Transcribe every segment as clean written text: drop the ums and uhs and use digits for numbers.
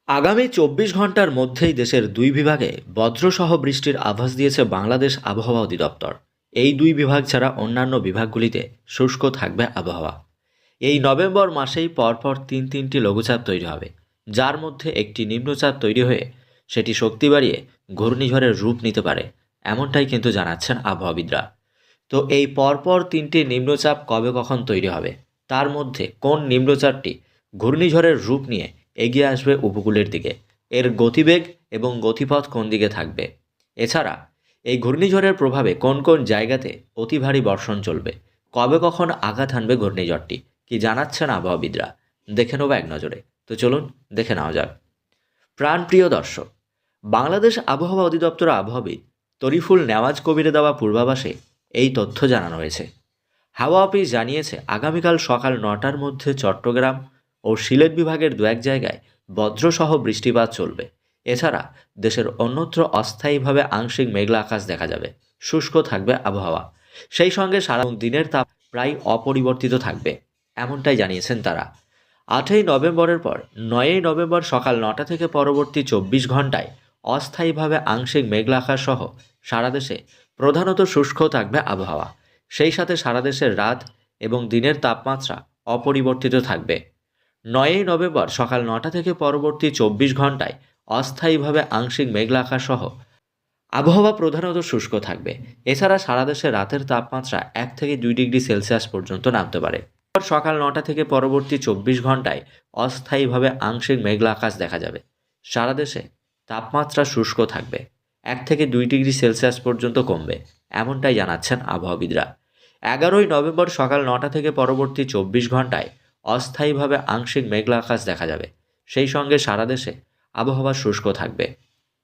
আগামী ২৪ ঘন্টার মধ্যেই দেশের দুই বিভাগে বজ্রসহ বৃষ্টির আভাস দিয়েছে বাংলাদেশ আবহাওয়া অধিদপ্তর। এই দুই বিভাগ ছাড়া অন্যান্য বিভাগগুলিতে শুষ্ক থাকবে আবহাওয়া। এই নভেম্বর মাসেই পরপর তিনটি লঘুচাপ তৈরি হবে, যার মধ্যে একটি নিম্নচাপ তৈরি হয়ে সেটি শক্তি বাড়িয়ে ঘূর্ণিঝড়ের রূপ নিতে পারে, এমনটাই কিন্তু জানাচ্ছেন আবহাওয়াবিদরা। তো এই পরপর তিনটি নিম্নচাপ কবে কখন তৈরি হবে, তার মধ্যে কোন নিম্নচাপটি ঘূর্ণিঝড়ের রূপ নিয়ে এগিয়ে আসবে উপকূলের দিকে, এর গতিবেগ এবং গতিপথ কোন দিকে থাকবে, এছাড়া এই ঘূর্ণিঝড়ের প্রভাবে কোন কোন জায়গাতে অতি ভারী বর্ষণ চলবে, কবে কখন আঘাত হানবে ঘূর্ণিঝড়টি, কি জানাচ্ছেন আবহাওয়াবিদরা, দেখে নেব এক নজরে। তো চলুন দেখে নেওয়া যাক। প্রাণপ্রিয় দর্শক, বাংলাদেশ আবহাওয়া অধিদপ্তর আবহাওয়াবিদ তরিফুল নেওয়াজ কবিরে দেওয়া পূর্বাভাসে এই তথ্য জানানো হয়েছে। হাওয়া অফিস জানিয়েছে আগামীকাল সকাল ৯টার মধ্যে চট্টগ্রাম ও সিলেট বিভাগের দু এক জায়গায় বজ্রসহ বৃষ্টিপাত চলবে। এছাড়া দেশের অন্যত্র অস্থায়ীভাবে আংশিক মেঘলা আকাশ দেখা যাবে, শুষ্ক থাকবে আবহাওয়া। সেই সঙ্গে সারা দিনের তাপ প্রায় অপরিবর্তিত থাকবে, এমনটাই জানিয়েছেন তারা। ৮ই নভেম্বরের পর ৯ই নভেম্বর সকাল ৯টা থেকে পরবর্তী ২৪ ঘন্টায় অস্থায়ীভাবে আংশিক মেঘলা আকাশ সহ সারা দেশে প্রধানত শুষ্ক থাকবে আবহাওয়া। সেই সাথে সারা দেশের রাত এবং দিনের তাপমাত্রা অপরিবর্তিত থাকবে। ৯ই নভেম্বর সকাল ৯টা থেকে পরবর্তী ২৪ ঘন্টায় অস্থায়ীভাবে আংশিক মেঘলা আকাশ সহ আবহাওয়া প্রধানত শুষ্ক থাকবে। এছাড়া সারা দেশে রাতের তাপমাত্রা ১ থেকে ২ ডিগ্রি সেলসিয়াস পর্যন্ত নামতে পারে। সকাল ৯টা থেকে পরবর্তী ২৪ ঘন্টায় অস্থায়ীভাবে আংশিক মেঘলা আকাশ দেখা যাবে। সারা দেশে তাপমাত্রা শুষ্ক থাকবে, ১ থেকে ২ ডিগ্রি সেলসিয়াস পর্যন্ত কমবে, এমনটাই জানাচ্ছেন আবহাওয়াবিদরা। ১১ই নভেম্বর সকাল ৯টা থেকে পরবর্তী ২৪ ঘন্টায় অস্থায়ীভাবে আংশিক মেঘলা আকাশ দেখা যাবে। সেই সঙ্গে সারা দেশে আবহাওয়া শুষ্ক থাকবে,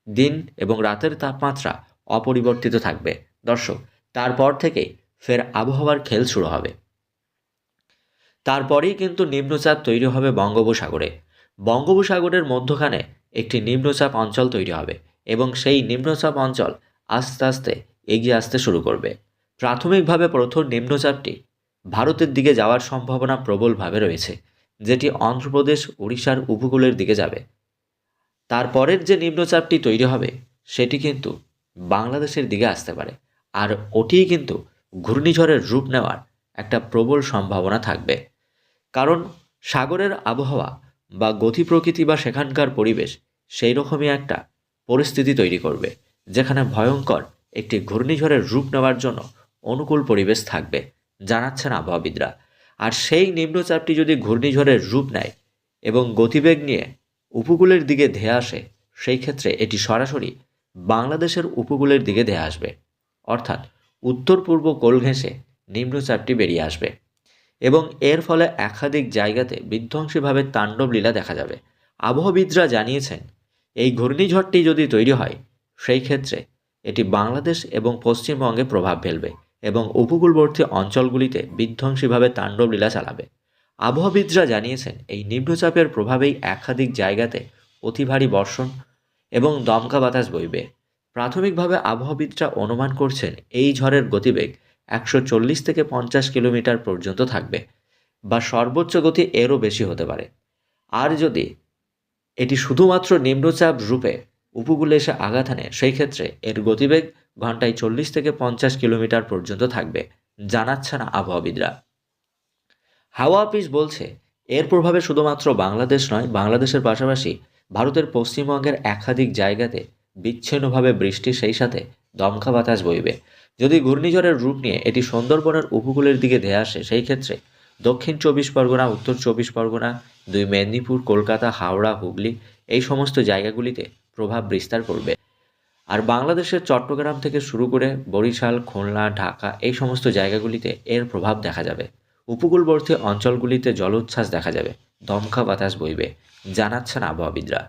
দিন এবং রাতের তাপমাত্রা অপরিবর্তিত থাকবে। দর্শক, তারপর থেকেই ফের আবহাওয়ার খেল শুরু হবে। তারপরেই কিন্তু নিম্নচাপ তৈরি হবে বঙ্গোপসাগরে। বঙ্গোপসাগরের মধ্যখানে একটি নিম্নচাপ অঞ্চল তৈরি হবে এবং সেই নিম্নচাপ অঞ্চল আস্তে আস্তে এগিয়ে আসতে শুরু করবে। প্রাথমিকভাবে প্রথম নিম্নচাপটি ভারতের দিকে যাওয়ার সম্ভাবনা প্রবলভাবে রয়েছে, যেটি অন্ধ্রপ্রদেশ উড়িষ্যার উপকূলের দিকে যাবে। তারপরের যে নিম্নচাপটি তৈরি হবে সেটি কিন্তু বাংলাদেশের দিকে আসতে পারে, আর ওটিই কিন্তু ঘূর্ণিঝড়ের রূপ নেওয়ার একটা প্রবল সম্ভাবনা থাকবে। কারণ সাগরের আবহাওয়া বা গতি প্রকৃতি বা সেখানকার পরিবেশ সেই রকমই একটা পরিস্থিতি তৈরি করবে, যেখানে ভয়ঙ্কর একটি ঘূর্ণিঝড়ের রূপ নেওয়ার জন্য অনুকূল পরিবেশ থাকবে, জানাচ্ছেন আবহাওয়াবিদরা। আর সেই নিম্নচাপটি যদি ঘূর্ণিঝড়ের রূপ নেয় এবং গতিবেগ নিয়ে উপকূলের দিকে ধেয়ে আসে, সেই ক্ষেত্রে এটি সরাসরি বাংলাদেশের উপকূলের দিকে ধেয়ে আসবে, অর্থাৎ উত্তর পূর্ব কোল ঘেঁষে নিম্নচাপটি বেরিয়ে আসবে এবং এর ফলে একাধিক জায়গাতে বিধ্বংসীভাবে তাণ্ডব লীলা দেখা যাবে। আবহাওয়াবিদরা জানিয়েছেন এই ঘূর্ণিঝড়টি যদি তৈরি হয়, সেই ক্ষেত্রে এটি বাংলাদেশ এবং পশ্চিমবঙ্গে প্রভাব ফেলবে এবং উপকূলবর্তী অঞ্চলগুলিতে বিধ্বংসীভাবে তাণ্ডব লীলা চালাবে। আবহাওয়াবিদরা জানিয়েছেন এই নিম্নচাপের প্রভাবেই একাধিক জায়গাতে অতি ভারী বর্ষণ এবং দমকা বাতাস বইবে। প্রাথমিকভাবে আবহাওয়াবিদরা অনুমান করছেন এই ঝড়ের গতিবেগ ১৪০ থেকে ৫০ কিলোমিটার পর্যন্ত থাকবে, বা সর্বোচ্চ গতি এরও বেশি হতে পারে। আর যদি এটি শুধুমাত্র নিম্নচাপ রূপে উপকূলে এসে আঘাত হানে, সেই ক্ষেত্রে এর গতিবেগ ঘন্টায় ৪০ থেকে ৫০ কিলোমিটার পর্যন্ত থাকবে, জানাচ্ছেন আবহাওয়াবিদরা। হাওয়া অফিস বলছে এর প্রভাবে শুধুমাত্র বাংলাদেশ নয়, বাংলাদেশের পাশাপাশি ভারতের পশ্চিমবঙ্গের একাধিক জায়গাতে বিচ্ছিন্নভাবে বৃষ্টি, সেই সাথে দমকা বাতাস বইবে। যদি ঘূর্ণিঝড়ের রূপ নিয়ে এটি সুন্দরবনের উপকূলের দিকে ধেয়ে আসে, সেই ক্ষেত্রে দক্ষিণ ২৪ পরগনা, উত্তর ২৪ পরগনা, ২ মেদিনীপুর, কলকাতা, হাওড়া, হুগলি এই সমস্ত জায়গাগুলিতে প্রভাব বিস্তার করবে। আর বাংলাদেশের চট্টগ্রাম থেকে শুরু করে বরিশাল, খুলনা, ঢাকা এই সমস্ত জায়গাগুলিতে এর প্রভাব দেখা যাবে। উপকূলবর্তী অঞ্চলগুলিতে জলোচ্ছ্বাস দেখা যাবে, দমকা বাতাস বইবে, জানাচ্ছেন আবহাওয়াবিদরা।